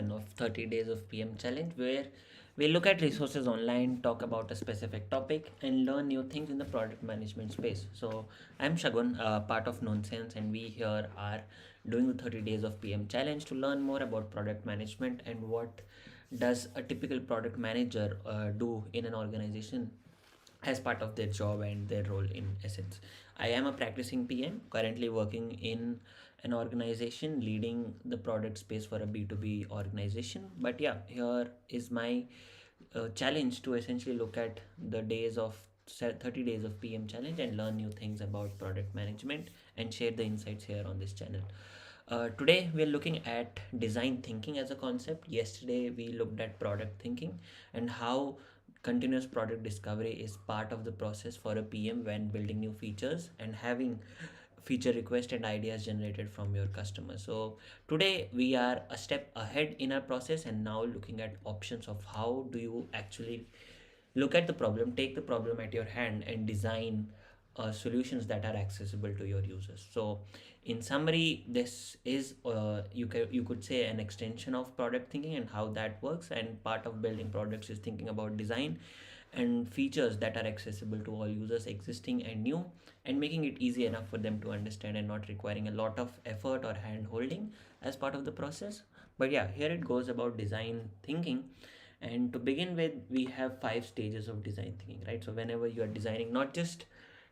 7 of 30 Days of PM Challenge, where we look at resources online, talk about a specific topic, and learn new things in the product management space. So, I'm Shagun, part of Nonsense, and we here are doing the 30 Days of PM Challenge to learn more about product management and what does a typical product manager do in an organization as part of their job and their role in essence. I am a practicing PM, currently working in an organization leading the product space for a B2B organization. But yeah, here is my challenge to essentially look at the 30 days of PM challenge and learn new things about product management and share the insights here on this channel. Today we are looking at design thinking as a concept. Yesterday we looked at product thinking and how continuous product discovery is part of the process for a PM when building new features and having feature requests and ideas generated from your customers. So today we are a step ahead in our process and now looking at options of how do you actually look at the problem, take the problem at your hand, and design solutions that are accessible to your users. So, in summary, this is you could say an extension of product thinking and how that works. And part of building products is thinking about design and features that are accessible to all users, existing and new, and making it easy enough for them to understand and not requiring a lot of effort or hand holding as part of the process. But yeah, here it goes about design thinking. And to begin with, we have 5 stages of design thinking, right? So whenever you are designing not just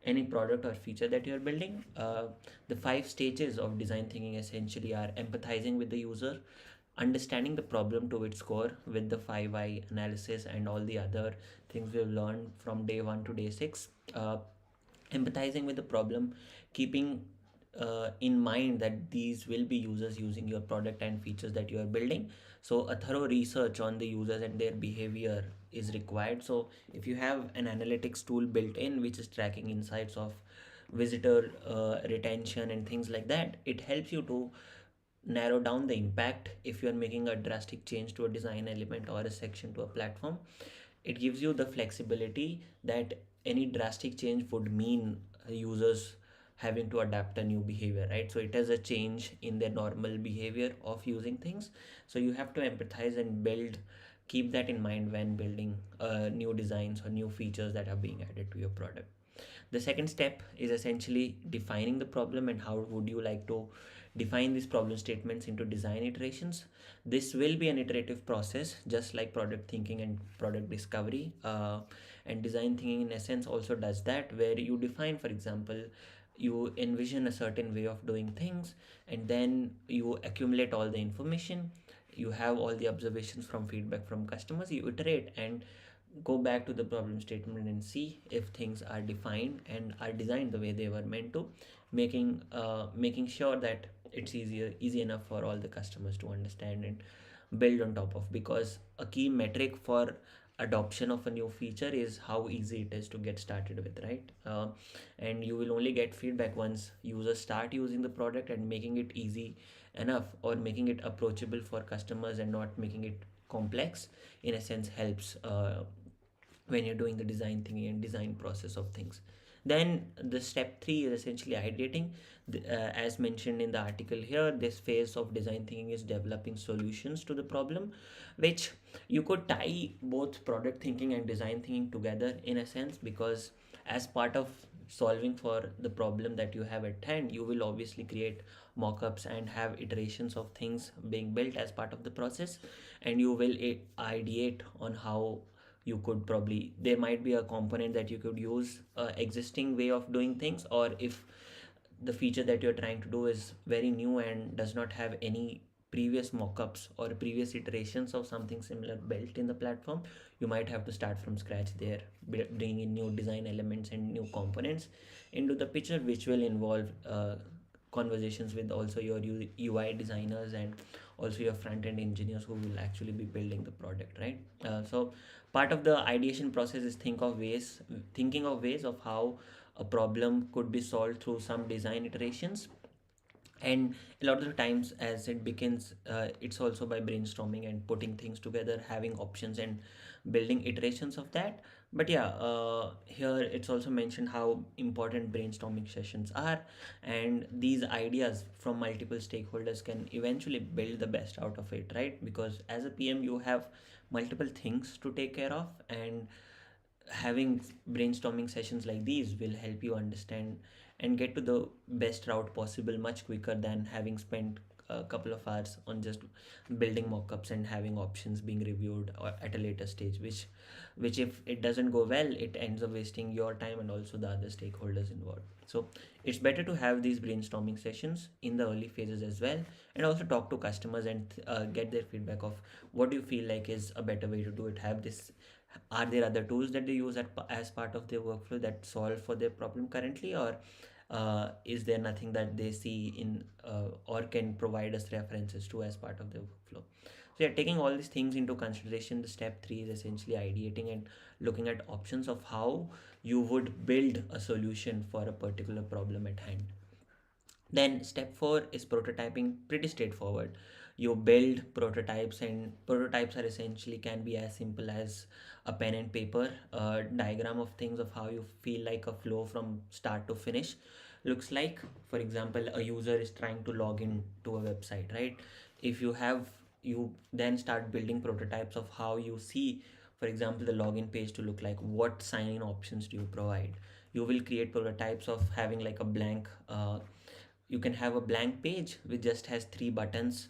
any product or feature that you're building, the 5 stages of design thinking essentially are empathizing with the user, understanding the problem to its core with the 5 I analysis and all the other things we've learned from day 1 to day 6, empathizing with the problem, keeping in mind that these will be users using your product and features that you are building. So a thorough research on the users and their behavior is required. So if you have an analytics tool built in which is tracking insights of visitor retention and things like that, it helps you to narrow down the impact if you are making a drastic change to a design element or a section to a platform. It gives you the flexibility that any drastic change would mean users having to adapt a new behavior, right? So it has a change in their normal behavior of using things. So you have to empathize and keep that in mind when building new designs or new features that are being added to your product. The second step is essentially defining the problem and how would you like to define these problem statements into design iterations. This will be an iterative process, just like product thinking and product discovery. And design thinking, in essence, also does that, where you define, for example, you envision a certain way of doing things, and then you accumulate all the information. You have all the observations from feedback from customers. You iterate and go back to the problem statement and see if things are defined and are designed the way they were meant to, making sure that it's easy enough for all the customers to understand and build on top of, because a key metric for adoption of a new feature is how easy it is to get started with, right? And you will only get feedback once users start using the product, and making it easy enough or making it approachable for customers and not making it complex in a sense helps when you're doing the design thinking and design process of things. Then the step 3 is essentially ideating. As mentioned in the article here, this phase of design thinking is developing solutions to the problem, which you could tie both product thinking and design thinking together in a sense, because as part of solving for the problem that you have at hand, you will obviously create mockups and have iterations of things being built as part of the process, and you will ideate on how you could probably, there might be a component that you could use existing way of doing things, or if the feature that you're trying to do is very new and does not have any previous mockups or previous iterations of something similar built in the platform, you might have to start from scratch there, bring in new design elements and new components into the picture, which will involve conversations with also your UI designers and also your front end engineers who will actually be building the product, right? So part of the ideation process is thinking of ways of how a problem could be solved through some design iterations. And a lot of the times as it begins, it's also by brainstorming and putting things together, having options and building iterations of that. But yeah, here it's also mentioned how important brainstorming sessions are, and these ideas from multiple stakeholders can eventually build the best out of it, right? Because as a PM, you have multiple things to take care of, and having brainstorming sessions like these will help you understand and get to the best route possible much quicker than having spent a couple of hours on just building mock-ups and having options being reviewed or at a later stage, which if it doesn't go well, it ends up wasting your time and also the other stakeholders involved. So it's better to have these brainstorming sessions in the early phases as well, and also talk to customers and get their feedback of what do you feel like is a better way to do it. Have this, are there other tools that they use as part of their workflow that solve for their problem currently, or is there nothing that they see in or can provide us references to as part of their workflow? So yeah, taking all these things into consideration, the step three is essentially ideating and looking at options of how you would build a solution for a particular problem at hand. Then step four is prototyping, pretty straightforward. You build prototypes, and prototypes are essentially can be as simple as a pen and paper diagram of things of how you feel like a flow from start to finish looks like. For example, a user is trying to log in to a website, right? If you have, you then start building prototypes of how you see, for example, the login page to look like. What sign in options do you provide? You will create prototypes of having like a blank you can have a blank page which just has three buttons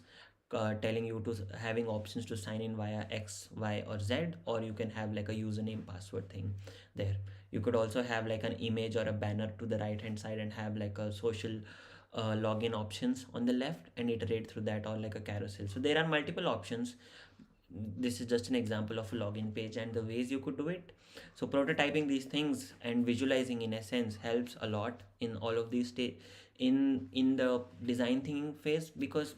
telling you to having options to sign in via X, Y, or Z, or you can have like a username password thing there. You could also have like an image or a banner to the right hand side and have like a social login options on the left and iterate through that, or like a carousel. So there are multiple options. This is just an example of a login page and the ways you could do it. So prototyping these things and visualizing in essence helps a lot in all of these in the design thinking phase, because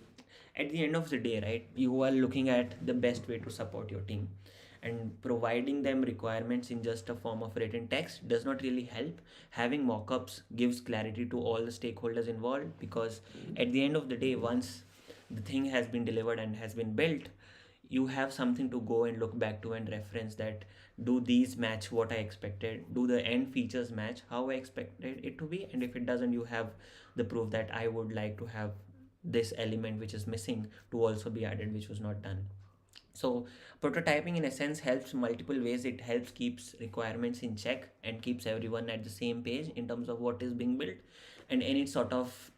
at the end of the day, right, you are looking at the best way to support your team, and providing them requirements in just a form of written text does not really help. Having mockups gives clarity to all the stakeholders involved, because at the end of the day, once the thing has been delivered and has been built, you have something to go and look back to and reference that, do these match what I expected, do the end features match how I expected it to be, and if it doesn't, you have the proof that I would like to have this element which is missing to also be added, which was not done. So prototyping in a sense helps multiple ways. It helps keeps requirements in check and keeps everyone at the same page in terms of what is being built, and any sort of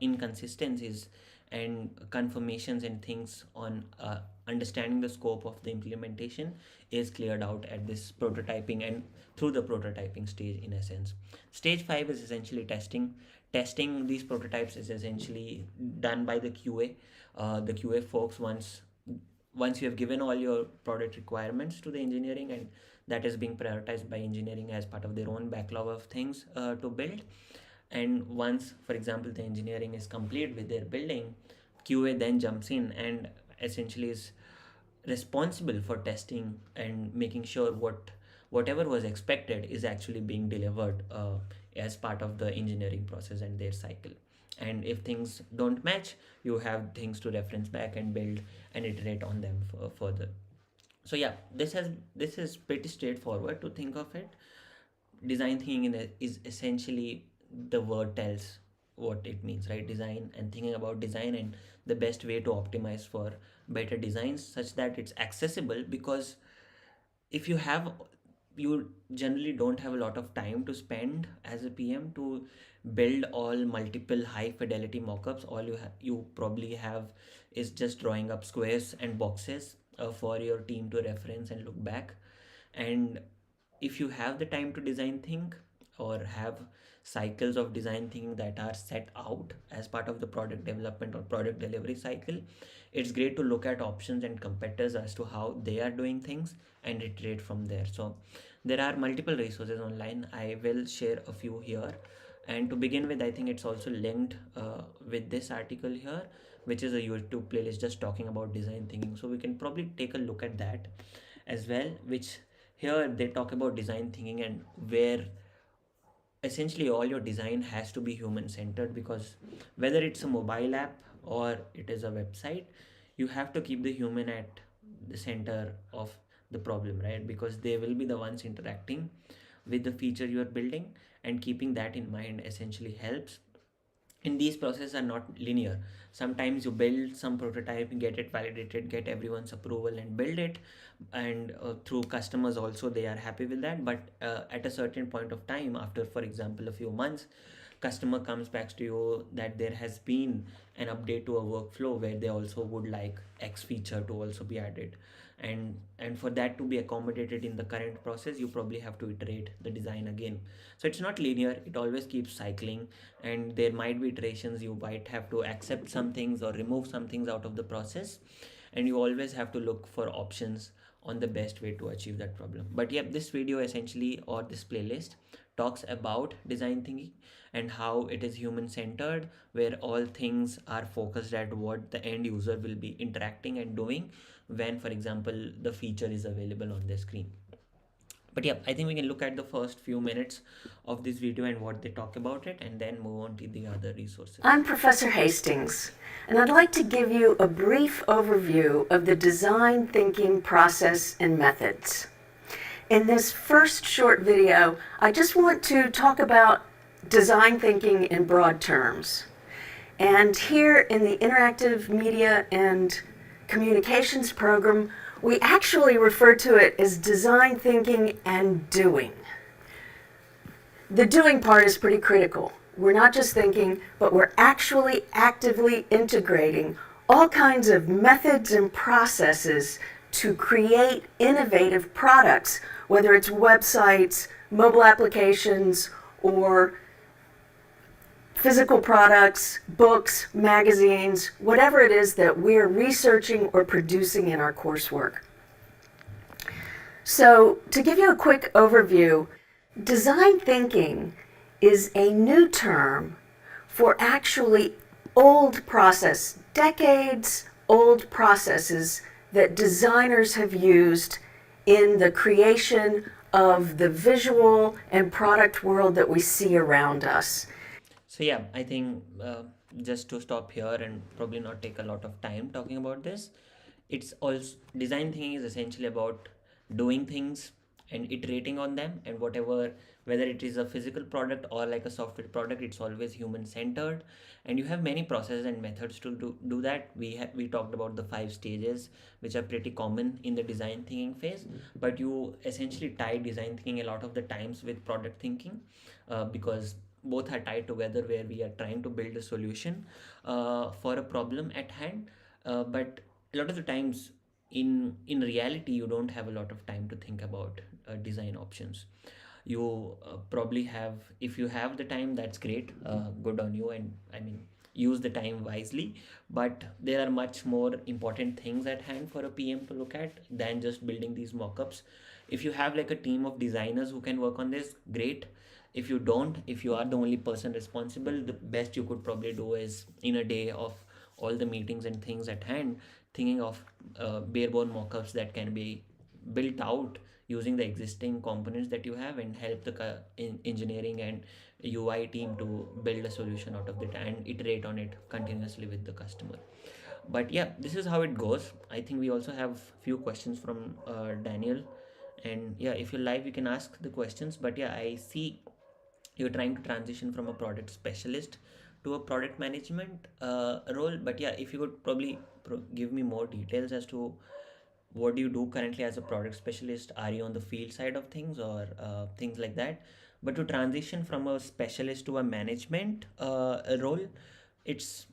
inconsistencies and confirmations and things on understanding the scope of the implementation is cleared out at this prototyping and through the prototyping stage in a sense. Stage 5 is essentially testing. Testing these prototypes is essentially done by the QA. The QA folks, once you have given all your product requirements to the engineering, and that is being prioritized by engineering as part of their own backlog of things to build. And once, for example, the engineering is complete with their building, QA then jumps in and essentially is responsible for testing and making sure whatever was expected is actually being delivered as part of the engineering process and their cycle. And if things don't match, you have things to reference back and build and iterate on them further. So yeah, this is pretty straightforward to think of it. Design thinking is essentially, the word tells what it means, right? Design and thinking about design and the best way to optimize for better designs such that it's accessible. Because if you have, you generally don't have a lot of time to spend as a PM to build all multiple high fidelity mockups. All you probably have is just drawing up squares and boxes for your team to reference and look back. And if you have the time to design think, or have cycles of design thinking that are set out as part of the product development or product delivery cycle, it's great to look at options and competitors as to how they are doing things and iterate from there. So there are multiple resources online. I will share a few here, and to begin with, I think it's also linked with this article here, which is a YouTube playlist just talking about design thinking, so we can probably take a look at that as well. Which here they talk about design thinking, and where essentially all your design has to be human centered, because whether it's a mobile app or it is a website, you have to keep the human at the center of the problem, right? Because they will be the ones interacting with the feature you are building, and keeping that in mind essentially helps. And these processes are not linear. Sometimes you build some prototype, get it validated, get everyone's approval and build it, and through customers also they are happy with that. But at a certain point of time, after for example a few months, customer comes back to you that there has been an update to a workflow where they also would like X feature to also be added, and for that to be accommodated in the current process, you probably have to iterate the design again. So it's not linear, it always keeps cycling, and there might be iterations. You might have to accept some things or remove some things out of the process, and you always have to look for options on the best way to achieve that problem. But yeah, this video essentially, or this playlist, talks about design thinking and how it is human centered, where all things are focused at what the end user will be interacting and doing when for example the feature is available on the screen. But yeah, I think we can look at the first few minutes of this video and what they talk about it, and then move on to the other resources. I'm Professor Hastings, and I'd like to give you a brief overview of the design thinking process and methods. In this first short video, I just want to talk about design thinking in broad terms. And here in the Interactive Media and Communications program, we actually refer to it as design thinking and doing. The doing part is pretty critical. We're not just thinking, but we're actually actively integrating all kinds of methods and processes to create innovative products, whether it's websites, mobile applications, or physical products, books, magazines, whatever it is that we're researching or producing in our coursework. So, to give you a quick overview, design thinking is a new term for actually old process, decades old processes that designers have used in the creation of the visual and product world that we see around us. So yeah, I think just to stop here and probably not take a lot of time talking about this, it's also, design thinking is essentially about doing things and iterating on them, and whatever, whether it is a physical product or like a software product, it's always human centered. And you have many processes and methods to do that. We talked about the 5 stages, which are pretty common in the design thinking phase, but you essentially tie design thinking a lot of the times with product thinking, because both are tied together, where we are trying to build a solution for a problem at hand. But a lot of the times, in reality, you don't have a lot of time to think about design options. You probably have, if you have the time, that's great, good on you, and I mean, use the time wisely. But there are much more important things at hand for a PM to look at than just building these mockups. If you have like a team of designers who can work on this, great. If you don't, if you are the only person responsible, the best you could probably do is, in a day of all the meetings and things at hand, thinking of bare bone mockups that can be built out using the existing components that you have, and help the engineering and UI team to build a solution out of it and iterate on it continuously with the customer. But yeah, this is how it goes. I think we also have few questions from Daniel, and yeah, if you're live you can ask the questions. But yeah, I see you're trying to transition from a product specialist to a product management role. But yeah, if you could probably give me more details as to what do you do currently as a product specialist. Are you on the field side of things, or things like that? But to transition from a specialist to a management role, it's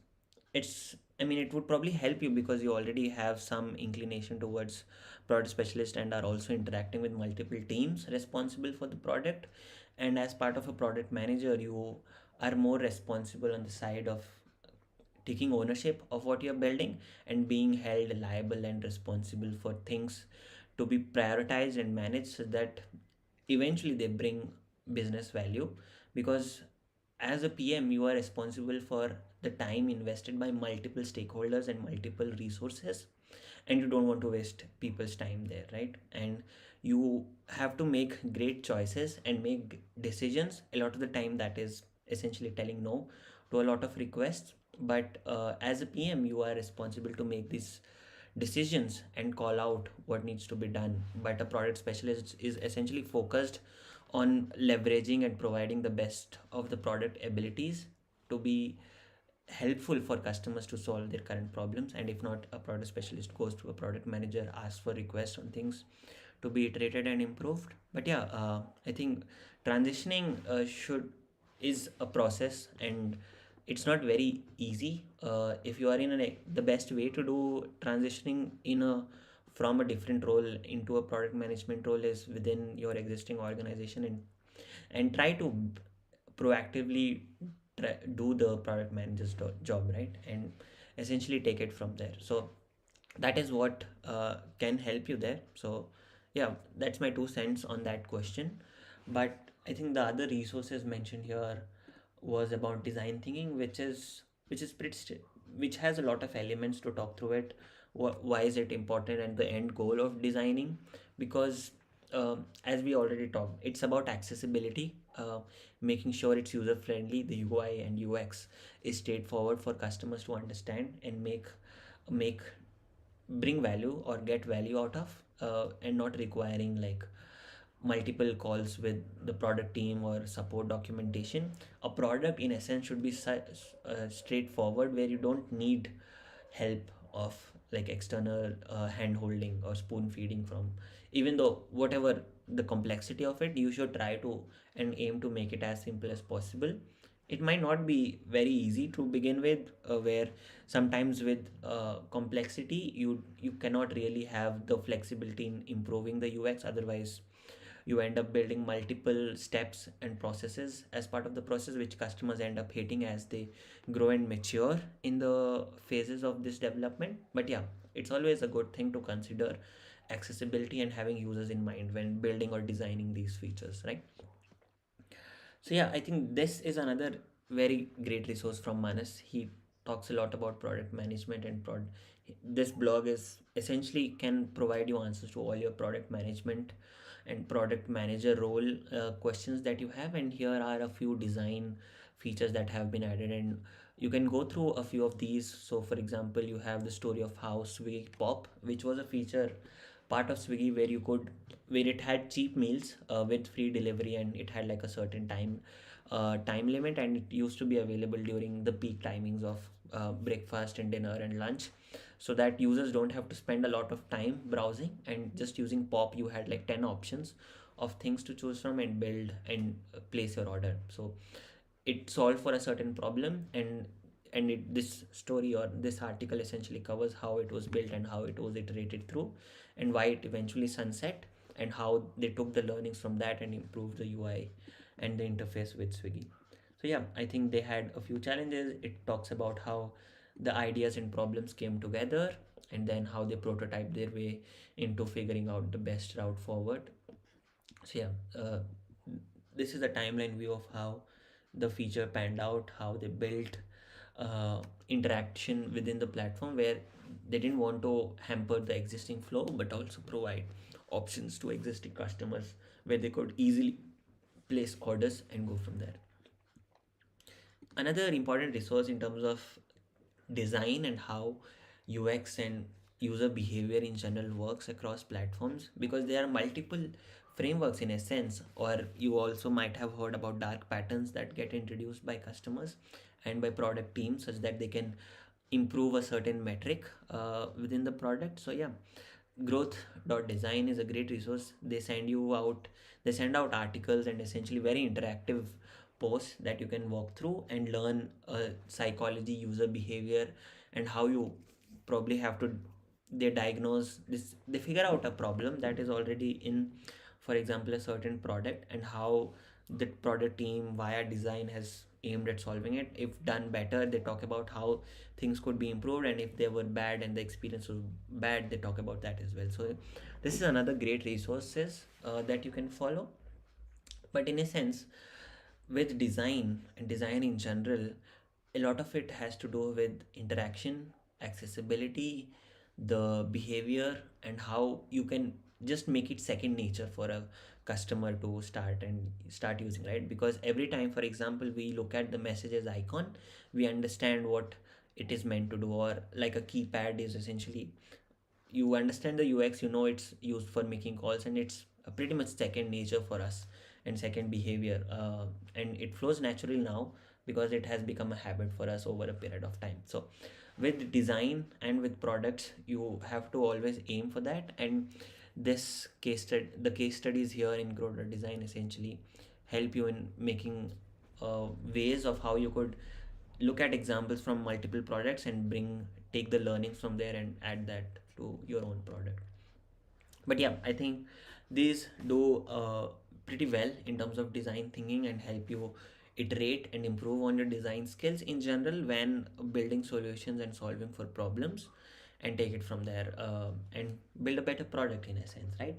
I mean, it would probably help you because you already have some inclination towards product specialist and are also interacting with multiple teams responsible for the product. And as part of a product manager, you are more responsible on the side of taking ownership of what you're building and being held liable and responsible for things to be prioritized and managed, so that eventually they bring business value. Because as a PM, you are responsible for the time invested by multiple stakeholders and multiple resources, and you don't want to waste people's time there, right? And you have to make great choices and make decisions. A lot of the time that is essentially telling no to a lot of requests. But as a PM, you are responsible to make these decisions and call out what needs to be done. But a product specialist is essentially focused on leveraging and providing the best of the product abilities to be helpful for customers to solve their current problems. And if not, a product specialist goes to a product manager, asks for requests on things to be iterated and improved. But yeah, I think transitioning should is a process, and it's not very easy. If you are in the best way to do transitioning in a from a different role into a product management role is within your existing organization, and try to proactively do the product manager's job, right, and essentially take it from there. So that is what can help you there. So yeah, that's my 2 cents on that question. But I think the other resources mentioned here was about design thinking, which is which has a lot of elements to talk through it. Why is it important, and the end goal of designing? Because as we already talked, it's about accessibility, making sure it's user friendly, the UI and UX is straightforward for customers to understand and make bring value or get value out of, and not requiring like multiple calls with the product team or support documentation. A product in essence should be straightforward, where you don't need help of like external hand holding or spoon feeding from. Even though whatever the complexity of it, you should try to and aim to make it as simple as possible. It might not be very easy to begin with, where sometimes with complexity you cannot really have the flexibility in improving the UX. Otherwise you end up building multiple steps and processes as part of the process, which customers end up hating as they grow and mature in the phases of this development. But yeah, it's always a good thing to consider accessibility and having users in mind when building or designing these features, right? So yeah, I think this is another very great resource from Manas. He talks a lot about product management and this blog is essentially can provide you answers to all your product management and product manager role questions that you have. And here are a few design features that have been added, and you can go through a few of these. So for example, you have the story of how Swiggy Pop, which was a feature part of Swiggy where it had cheap meals with free delivery, and it had like a certain time limit, and it used to be available during the peak timings of breakfast and dinner and lunch, so that users don't have to spend a lot of time browsing. And just using Pop, you had like 10 options of things to choose from and build and place your order. So it solved for a certain problem, this story or this article essentially covers how it was built and how it was iterated through, and why it eventually sunset, and how they took the learnings from that and improved the UI and the interface with Swiggy. So yeah, I think they had a few challenges. It talks about how the ideas and problems came together, and then how they prototyped their way into figuring out the best route forward. So yeah, this is a timeline view of how the feature panned out, how they built interaction within the platform, where they didn't want to hamper the existing flow but also provide options to existing customers where they could easily place orders and go from there. Another important resource in terms of design and how UX and user behavior in general works across platforms, because there are multiple frameworks in a sense. Or you also might have heard about dark patterns that get introduced by customers and by product teams, such that they can improve a certain metric within the product. So yeah, growth.design is a great resource. They send out articles and essentially very interactive posts that you can walk through and learn psychology, user behavior, and how you probably have to they diagnose this, they figure out a problem that is already in, for example, a certain product, and how the product team via design has aimed at solving it. If done better, they talk about how things could be improved, and if they were bad and the experience was bad, they talk about that as well. So this is another great resources that you can follow. But in a sense, with design and design in general, a lot of it has to do with interaction, accessibility, the behavior, and how you can just make it second nature for a customer to start using, right? Because every time, for example, we look at the messages icon, we understand what it is meant to do. Or like a keypad is essentially you understand the UX, you know it's used for making calls, and it's pretty much second nature for us and second behavior, and it flows naturally now because it has become a habit for us over a period of time. So with design and with products, you have to always aim for that. And the case studies here in Grover Design essentially help you in making ways of how you could look at examples from multiple products and bring take the learnings from there and add that to your own product. But yeah, I think these do pretty well in terms of design thinking and help you iterate and improve on your design skills in general when building solutions and solving for problems, and take it from there, and build a better product in a sense, right?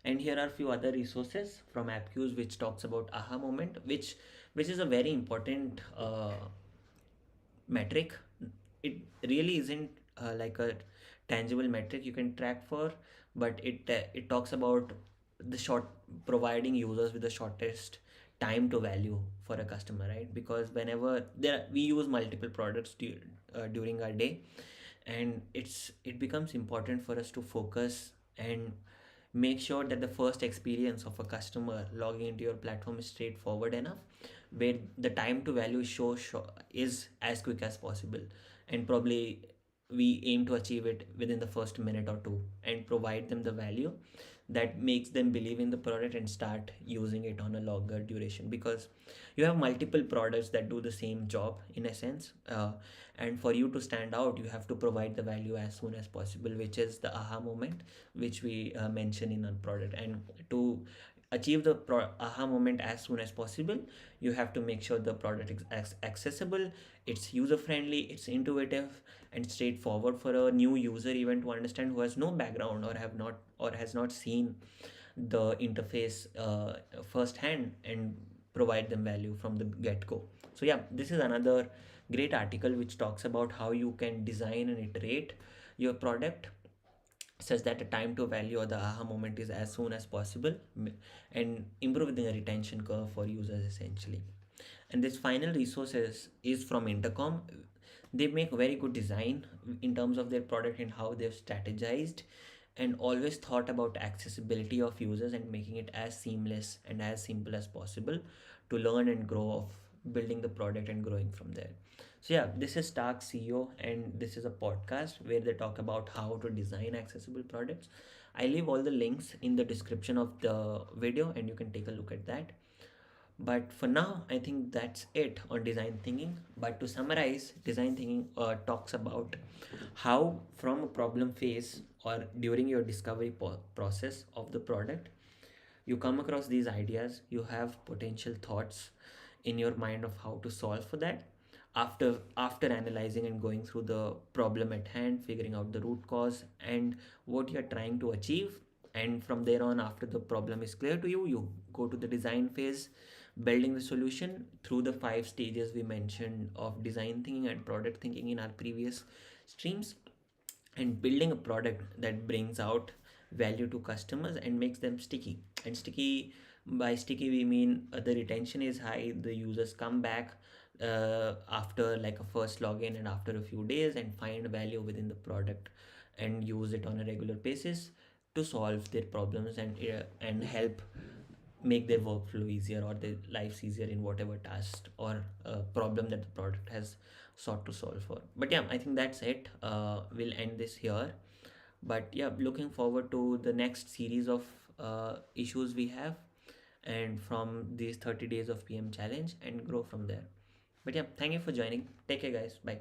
And here are a few other resources from AppQs which talks about aha moment, which is a very important metric. It really isn't like a tangible metric you can track for, but it talks about the short providing users with the shortest time to value for a customer, right? Because whenever we use multiple products during our day, and it becomes important for us to focus and make sure that the first experience of a customer logging into your platform is straightforward enough, where the time to value is as quick as possible, and probably we aim to achieve it within the first minute or two, and provide them the value that makes them believe in the product and start using it on a longer duration. Because you have multiple products that do the same job in a sense, and for you to stand out, you have to provide the value as soon as possible, which is the aha moment which we mention in our product. And to achieve the aha moment as soon as possible, you have to make sure the product is accessible, it's user friendly, it's intuitive and straightforward for a new user even to understand, who has no background or have not or has not seen the interface firsthand, and provide them value from the get-go. So yeah, this is another great article which talks about how you can design and iterate your product such that the time to value or the aha moment is as soon as possible, and improving the retention curve for users essentially. And this final resources is from Intercom. They make very good design in terms of their product and how they've strategized and always thought about accessibility of users and making it as seamless and as simple as possible to learn and grow of building the product and growing from there. So yeah, this is Stark CEO, and this is a podcast where they talk about how to design accessible products. I leave all the links in the description of the video and you can take a look at that. But for now, I think that's it on design thinking. But to summarize, design thinking talks about how, from a problem phase or during your discovery process of the product, you come across these ideas, you have potential thoughts in your mind of how to solve for that. After analyzing and going through the problem at hand, figuring out the root cause and what you're trying to achieve, and from there on, after the problem is clear to you, you go to the design phase, building the solution through the 5 stages we mentioned of design thinking and product thinking in our previous streams, and building a product that brings out value to customers and makes them sticky. And sticky, by sticky we mean the retention is high, the users come back after like a first login and after a few days, and find value within the product and use it on a regular basis to solve their problems and help make their workflow easier or their lives easier in whatever task or problem that the product has sought to solve for. But yeah, I think that's it. We'll end this here. But yeah, looking forward to the next series of issues we have, and from these 30 days of PM challenge, and grow from there. But yeah, thank you for joining. Take care, guys. Bye.